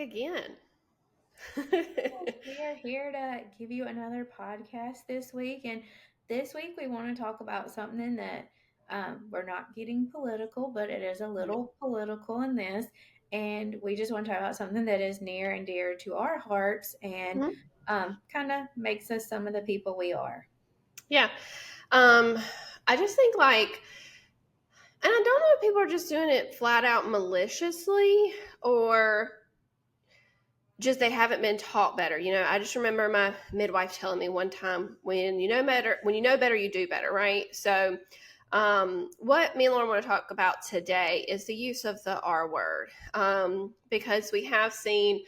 again. We are here to give you another podcast this week. And this week, we want to talk about something that we're not getting political, but it is a little political in this. And we just want to talk about something that is near and dear to our hearts and Mhm. kind of makes us some of the people we are. Yeah. Um, I just think and I don't know if people are just doing it flat out maliciously or just they haven't been taught better. I just remember my midwife telling me one time, when you know better, you do better, right? So, what me and Lauren want to talk about today is the use of the R word, because we have seen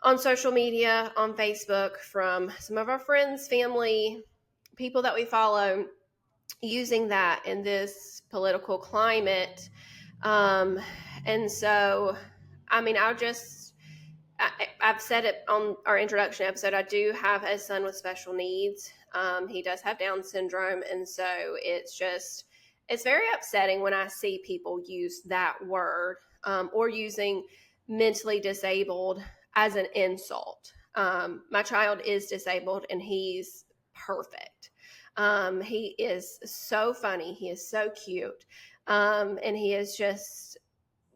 on social media, on Facebook, from some of our friends, family, people that we follow, using that in this political climate. Um, and so, I mean, I've said it on our introduction episode. I do have a son with special needs. He does have Down syndrome. And so it's very upsetting when I see people use that word, or using mentally disabled as an insult. My child is disabled and he's perfect. He is so funny. He is so cute. And he is just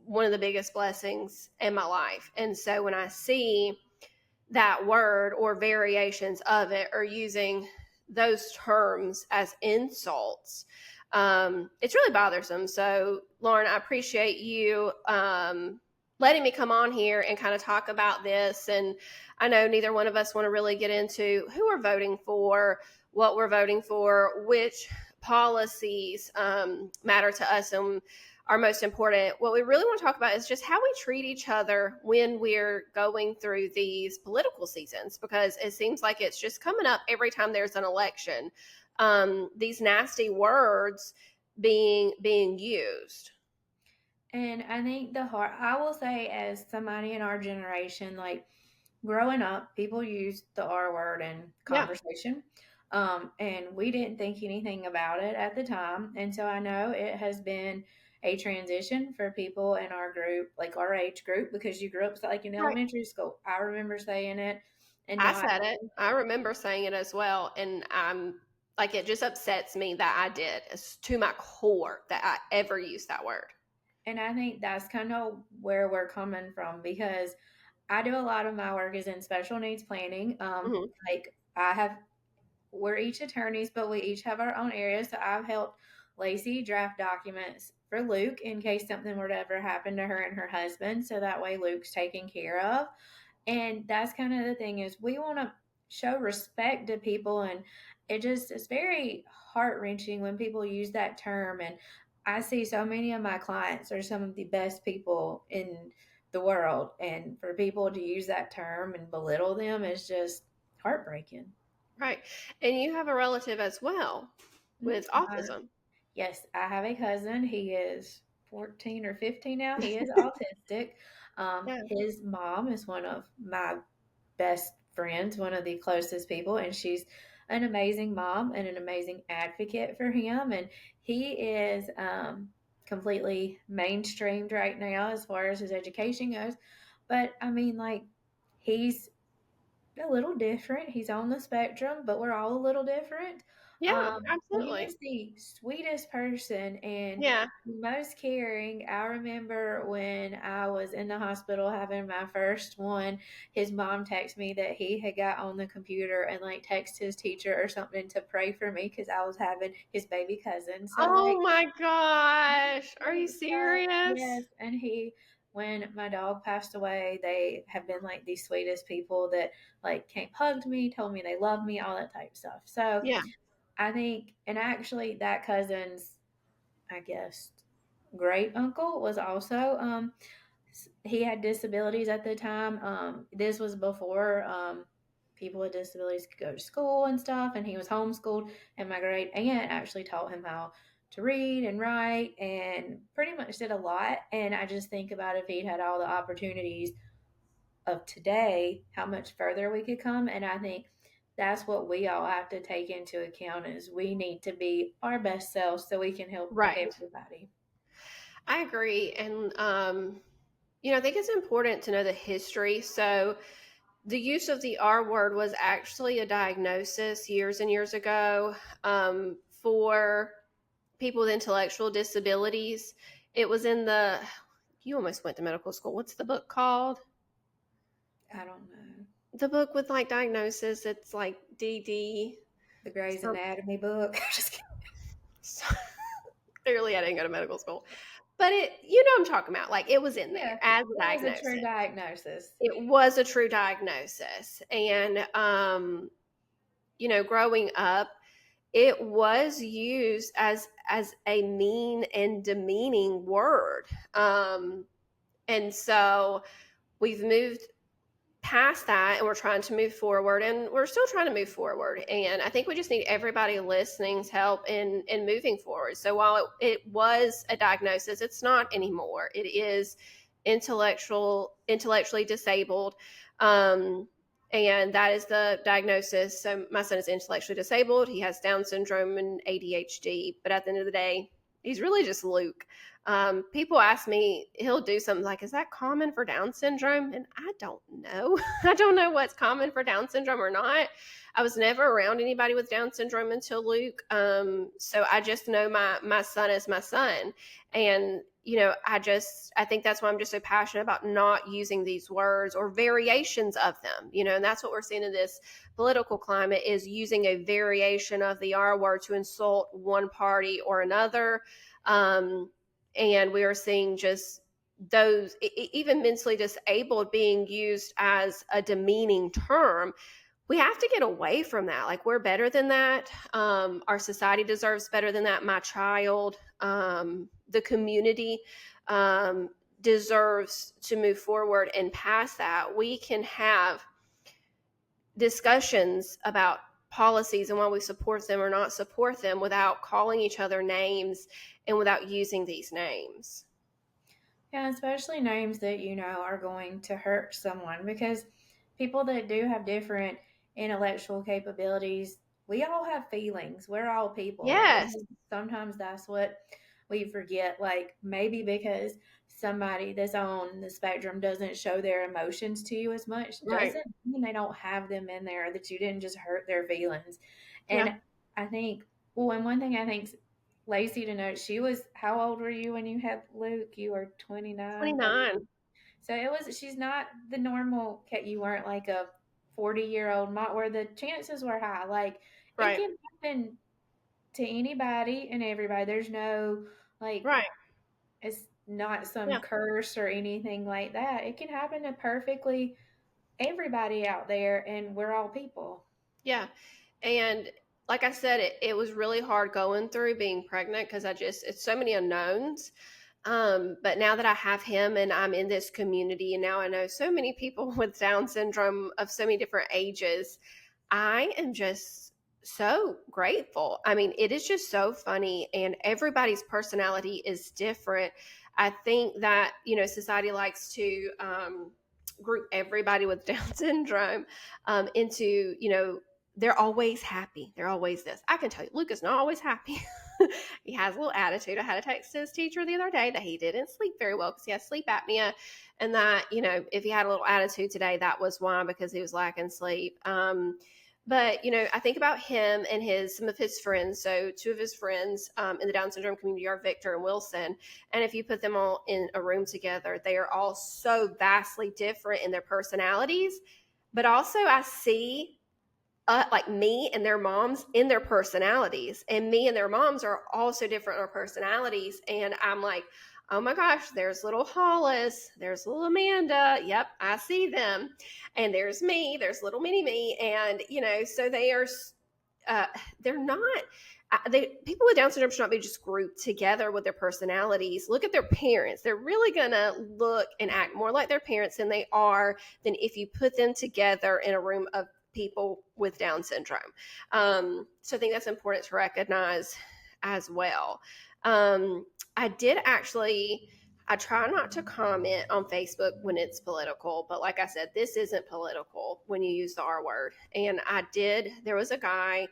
one of the biggest blessings in my life. And so when I see that word or variations of it or using those terms as insults, it's really bothersome. So, Lauren, I appreciate you letting me come on here and kind of talk about this. And I know neither one of us want to really get into who we're voting for, what we're voting for, which policies matter to us and are most important. What we really want to talk about is just how we treat each other when we're going through these political seasons, because it seems like it's just coming up every time there's an election. These nasty words being used. And I think I will say, as somebody in our generation, like growing up, people used the R word in Yeah. conversation. And we didn't think anything about it at the time. And so I know it has been a transition for people in our group, like our age group, because you grew up like in Right. elementary school. I remember saying it and I not. said it. I remember saying it as well. And I'm like, it just upsets me that I did. It's to my core that I ever used that word. And I think that's kind of where we're coming from, because I do a lot of my work is in special needs planning. Hmm. Like we're each attorneys, but we each have our own areas. So I've helped Lacey draft documents for Luke in case something were to ever happen to her and her husband. So that way Luke's taken care of. And that's kind of the thing, is we want to show respect to people. And it's very heart wrenching when people use that term. And I see so many of my clients are some of the best people in the world. And for people to use that term and belittle them is just heartbreaking. Right. And you have a relative as well Mhm. with autism. Yes, I have a cousin. He is 14 or 15 now. He is autistic. Yeah. His mom is one of my best friends, one of the closest people, and she's an amazing mom and an amazing advocate for him. And he is completely mainstreamed right now as far as his education goes. But I mean, like, he's a little different. He's on the spectrum, but we're all a little different. Yeah, But he absolutely. is the sweetest person and Yeah. most caring. I remember when I was in the hospital having my first one, his mom texted me that he had got on the computer and like text his teacher or something to pray for me because I was having his baby cousin. So like, Oh my gosh. Are you so, serious? yes, and when my dog passed away, they have been like the sweetest people that like came, hugged me, told me they loved me, all that type of stuff. So Yeah. I think, and actually, that cousin's, I guess, great uncle was also he had disabilities at the time. This was before people with disabilities could go to school and stuff, and he was homeschooled. And my great aunt actually taught him how to read and write, and pretty much did a lot. And I just think about if he'd had all the opportunities of today, how much further we could come. And I think that's what we all have to take into account, is we need to be our best selves so we can help Right. everybody. I agree. And I think it's important to know the history. So, the use of the R word was actually a diagnosis years and years ago for people with intellectual disabilities. It was in you almost went to medical school. What's the book called? I don't know. The book with like diagnosis. It's like DD. The Grey's So, Anatomy book. Just kidding. so clearly, I didn't go to medical school, but I'm talking about. Like it was in there Yeah, as a it was a true diagnosis. diagnosis. It was a true diagnosis, and growing up, it was used as a mean and demeaning word, and so we've moved past that and we're trying to move forward, and we're still trying to move forward, and I think we just need everybody listening's help in moving forward. So while it was a diagnosis, it's not anymore. It is intellectually disabled, um, and that is the diagnosis. So my son is intellectually disabled. He has Down syndrome and ADHD, but at the end of the day, he's really just Luke. People ask me, he'll do something like, is that common for Down syndrome? And I don't know. I don't know what's common for Down syndrome or not. I was never around anybody with Down syndrome until Luke. So I just know my son is my son. And, I think that's why I'm just so passionate about not using these words or variations of them, and that's what we're seeing in this political climate is using a variation of the R word to insult one party or another. And we are seeing just those even mentally disabled being used as a demeaning term. We have to get away from that. Like we're better than that. Our society deserves better than that. My child, the community, deserves to move forward and past that. We can have discussions about policies and why we support them or not support them without calling each other names and without using these names. Yeah, especially names that are going to hurt someone, because people that do have different intellectual capabilities, we all have feelings. We're all people. And I Yes. think sometimes that's what we forget. Like maybe because somebody that's on the spectrum doesn't show their emotions to you as much, Right. doesn't mean they don't have them in there, that you didn't just hurt their feelings. Yeah. And I think, well, and one thing I think Lacey to note, she was, how old were you when you had Luke? You were 29, 30. 29. So it was, she's not the normal cat. You weren't like a 40-year-old mom where the chances were high. Like it Right. can happen to anybody and everybody. There's no, like, Right. it's not some Yeah. curse or anything like that. It can happen to perfectly everybody out there, and we're all people. Yeah. And like I said, it was really hard going through being pregnant because it's so many unknowns. But now that I have him and I'm in this community, and now I know so many people with Down syndrome of so many different ages, I am just so grateful. I mean, it is just so funny, and everybody's personality is different. I think that, society likes to group everybody with Down syndrome into, they're always happy. They're always this. I can tell you, Luke is not always happy. He has a little attitude. I had to text his teacher the other day that he didn't sleep very well because he has sleep apnea. And that, if he had a little attitude today, that was why, because he was lacking sleep. But I think about him and some of his friends. So two of his friends in the Down syndrome community are Victor and Wilson. And if you put them all in a room together, they are all so vastly different in their personalities. But also, I see like me and their moms in their personalities, and me and their moms are also different in our personalities. And I'm like, oh my gosh, there's little Hollis, there's little Amanda. Yep, I see them. And there's me, there's little mini me. And, so uh, they're not. People with Down syndrome should not be just grouped together with their personalities. Look at their parents. They're really gonna look and act more like their parents than if you put them together in a room of people with Down syndrome. So I think that's important to recognize as well. I did actually. I try not to comment on Facebook when it's political, but like I said, this isn't political when you use the R word. And there was a guy,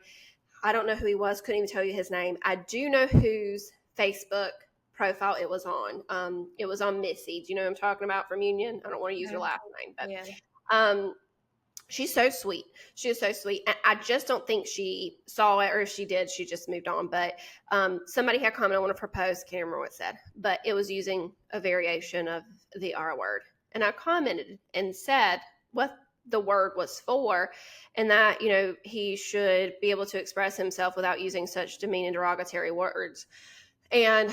I don't know who he was, couldn't even tell you his name. I do know whose Facebook profile it was on. It was on Missy. Do you know what I'm talking about from Union? I don't want to use her No. last name, but Yeah. um, she's so sweet. She is so sweet. I just don't think she saw it, or if she did, she just moved on. But somebody had commented on one of her posts, can't remember what it said, but it was using a variation of the R word. And I commented and said what the word was for, and that, he should be able to express himself without using such demeaning, derogatory words. And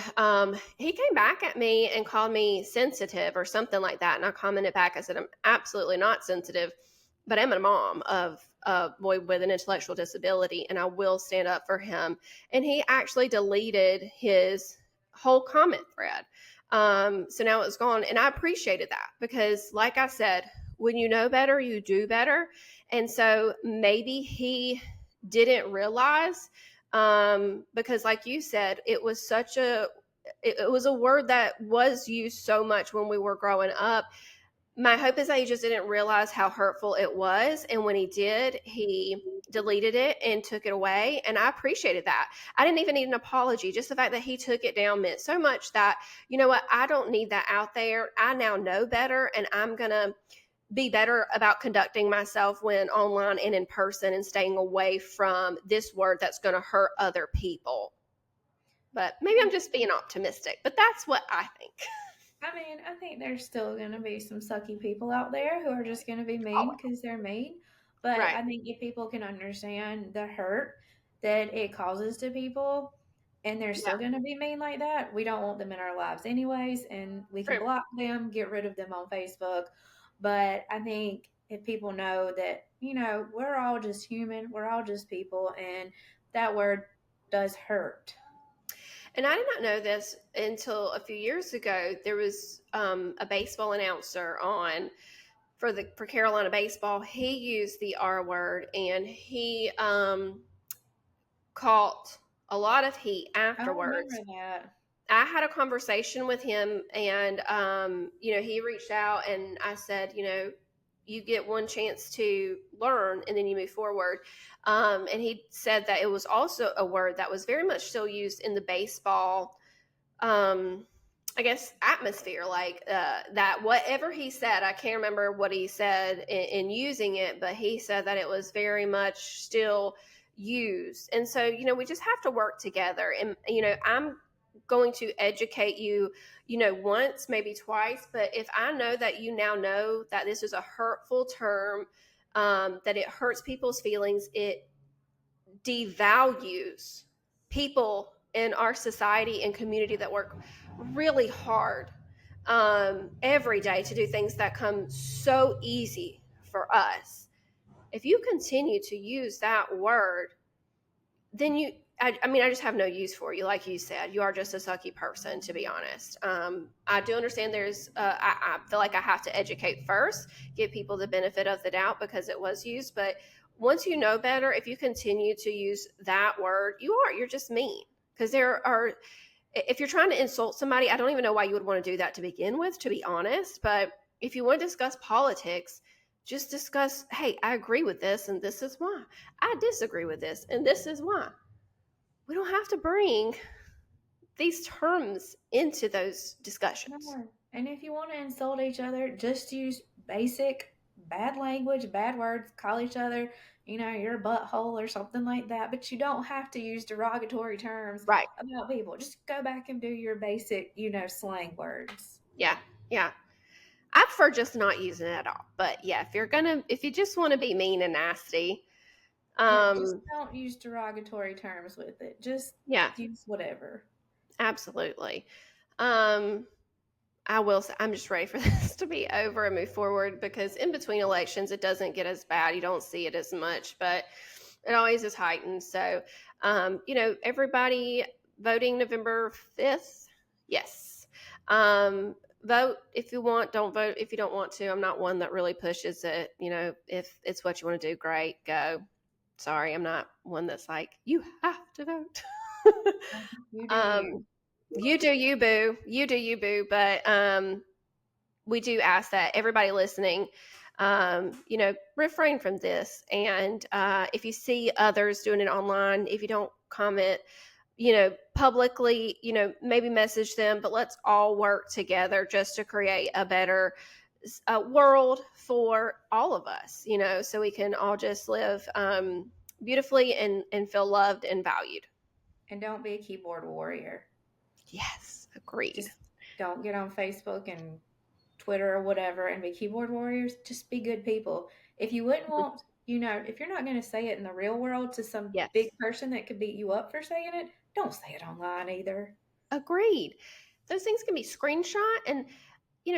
he came back at me and called me sensitive or something like that. And I commented back, I said, I'm absolutely not sensitive, but I'm a mom of a boy with an intellectual disability, and I will stand up for him. And he actually deleted his whole comment thread. So now it's gone. And I appreciated that because, like I said, when you know better, you do better. And so maybe he didn't realize, because like you said, it was it was a word that was used so much when we were growing up. My hope is that he just didn't realize how hurtful it was, and when he did, he deleted it and took it away, and I appreciated that. I didn't even need an apology. Just the fact that he took it down meant so much that, you know what, I don't need that out there. I now know better, and I'm gonna be better about conducting myself when online and in person, and staying away from this word that's going to hurt other people. But maybe I'm just being optimistic, but that's what I think. I mean, I think there's still going to be some sucky people out there who are just going to be Oh, mean because they're mean. But right. I think if people can understand the hurt that it causes to people and they're Yeah. still going to be mean like that, we don't want them in our lives anyways. And we can True. block them, get rid of them on Facebook. But I think if people know that, we're all just human, we're all just people, and that word does hurt. And I did not know this until a few years ago. There was a baseball announcer on for Carolina baseball. He used the R word, and he caught a lot of heat I remember afterwards. that. I had a conversation with him, and he reached out, and I said, you get one chance to learn, and then you move forward. And he said that it was also a word that was very much still used in the baseball, um, I guess, atmosphere. Like that, whatever he said, I can't remember what he said in using it, but he said that it was very much still used. And so, we just have to work together. And, I'm going to educate you, once, maybe twice. But if I know that you now know that this is a hurtful term, that it hurts people's feelings, it devalues people in our society and community that work really hard every day to do things that come so easy for us. If you continue to use that word, then I mean, I just have no use for you. Like you said, you are just a sucky person, to be honest. I do understand I feel like I have to educate first, give people the benefit of the doubt because it was used. But once you know better, if you continue to use that word, you're just mean. Because if you're trying to insult somebody, I don't even know why you would want to do that to begin with, to be honest. But if you want to discuss politics, just discuss, hey, I agree with this, and this is why. I disagree with this, and this is why. We don't have to bring these terms into those discussions. No. And if you want to insult each other, just use basic bad language, bad words, call each other, your butthole or something like that. But you don't have to use derogatory terms Right. about people. Just go back and do your basic, slang words. Yeah. Yeah. I prefer just not using it at all. But yeah, if you just want to be mean and nasty, Yeah, just um, don't use derogatory terms with it. Just yeah, use whatever. absolutely. Um, I will say, I'm just ready for this to be over and move forward because in between elections, it doesn't get as bad. You don't see it as much, but it always is heightened. So, everybody voting November 5th. Yes. Vote if you want, don't vote if you don't want to. I'm not one that really pushes it. If it's what you want to do, great, go. Sorry, I'm not one that's like, you have to vote. You do um, you. you do you, boo. You do you, boo. But we do ask that everybody listening, refrain from this. And if you see others doing it online, if you don't comment, publicly, maybe message them, but let's all work together just to create a better world for all of us, so we can all just live beautifully and feel loved and valued. And don't be a keyboard warrior. Yes, agreed. Just don't get on Facebook and Twitter or whatever and be keyboard warriors. Just be good people. If you wouldn't want, if you're not going to say it in the real world to some big Yes, person that could beat you up for saying it, don't say it online either. agreed. Those things can be screenshot, and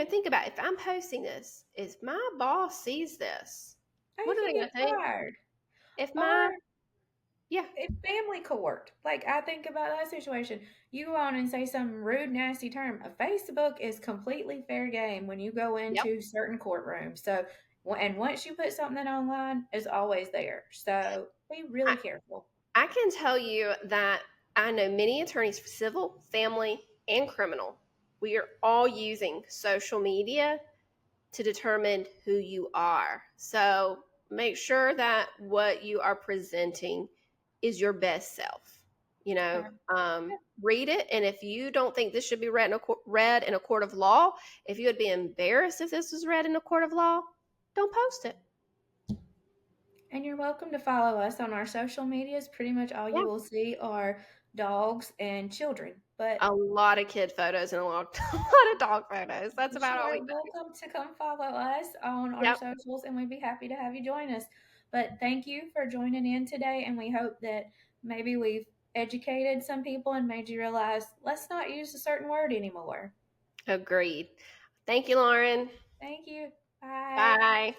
think about it. If I'm posting this, if my boss sees this, Or what you are can they going get to think? fired. If my Or Yeah. if family court. Like I think about that situation. You go on and say some rude, nasty term. A Facebook is completely fair game when you go Yep. into certain courtrooms. So, and once you put something online, it's always there. So be I, really careful. I can tell you that I know many attorneys for civil, family, and criminal. We are all using social media to determine who you are. So make sure that what you are presenting is your best self. Uh, Read it, and if you don't think this should be read in a court of law, if you would be embarrassed if this was read in a court of law, don't post it. And you're welcome to follow us on our social medias. Pretty much all Yeah, you will see are dogs and children. a But lot of kid photos and a lot, a lot of dog photos. That's you about all we are do. welcome to come follow us on our Yep, socials, and we'd be happy to have you join us. But thank you for joining in today, and we hope that maybe we've educated some people and made you realize let's not use a certain word anymore. agreed. Thank you, Lauren. Thank you. Bye. Bye.